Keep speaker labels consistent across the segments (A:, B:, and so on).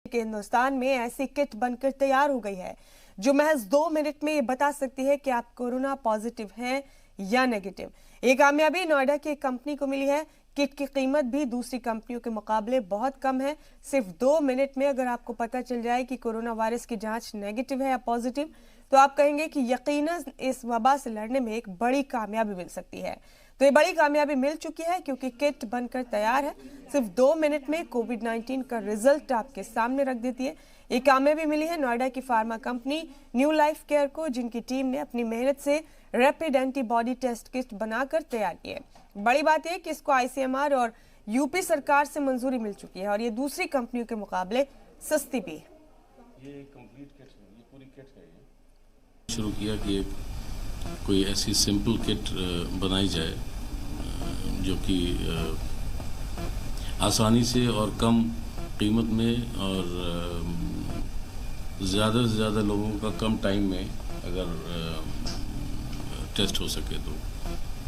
A: कि हिंदुस्तान में ऐसी किट बनकर तैयार हो गई है जो महज 2 मिनट में ये बता सकती है कि आप कोरोना पॉजिटिव हैं या नेगेटिव। ये कामयाबी नोएडा की एक कंपनी को मिली है। किट की कीमत भी दूसरी कंपनियों के मुकाबले बहुत कम है। सिर्फ 2 मिनट में अगर आपको पता चल जाए कि कोरोना वायरस की जांच नेगेटिव है या पॉजिटिव, तो आप कहेंगे कि यकीनन इस वबा से लड़ने में एक बड़ी कामयाबी मिल सकती है। तो ये बड़ी कामयाबी मिल चुकी है क्योंकि किट बनकर तैयार है। सिर्फ 2 मिनट में कोविड-19 का रिजल्ट आपके सामने रख देती है। ये कामयाबी मिली है नोएडा की pharma company new life care को, जिनकी टीम ने अपनी मेहनत से रैपिड एंटीबॉडी टेस्ट किट बनाकर तैयार की है। बड़ी बात यह कि इसको आईसीएमआर और यूपी सरकार से मंजूरी मिल चुकी है और ये दूसरी कंपनियों के मुकाबले सस्ती भी है।
B: ये कंप्लीट किट है, ये पूरी किट है। ये शुरू किया कि कोई ऐसी सिंपल किट बनाई जाए जो कि आसानी से और कम कीमत में और ज़्यादा से ज़्यादा लोगों का कम टाइम में अगर टेस्ट हो सके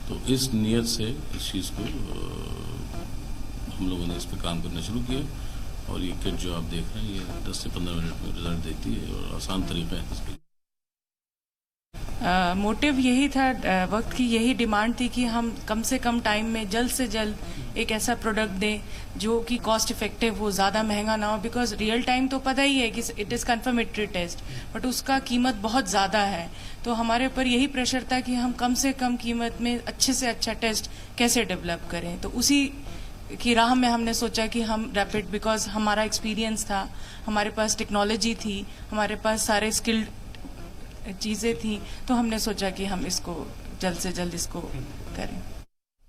B: तो इस नियत से इस चीज़ को हम लोगों ने इस पर काम करना शुरू किया और ये किट जो आप देख रहे हैं ये 10 से 15 मिनट में रिजल्ट देती है और आसान तरीका है इसके।
C: मोटिव यही था, वक्त की यही डिमांड थी कि हम कम से कम टाइम में जल्द से जल्द एक ऐसा प्रोडक्ट दें जो कि कॉस्ट इफेक्टिव हो, ज़्यादा महंगा ना हो। बिकॉज रियल टाइम तो पता ही है कि it is confirmatory test, but उसका कीमत बहुत ज़्यादा है। तो हमारे ऊपर यही प्रेशर था कि हम कम से कम कीमत में अच्छे से अच्छा टेस्ट कैसे डेवलप करें। तो उसी की राह में हमने सोचा कि हम रैपिड, बिकॉज हमारा एक्सपीरियंस था, हमारे पास टेक्नोलॉजी थी, हमारे पास सारे स्किल्ड चीज़ें थी, तो हमने सोचा कि हम इसको जल्द से जल्द इसको करें।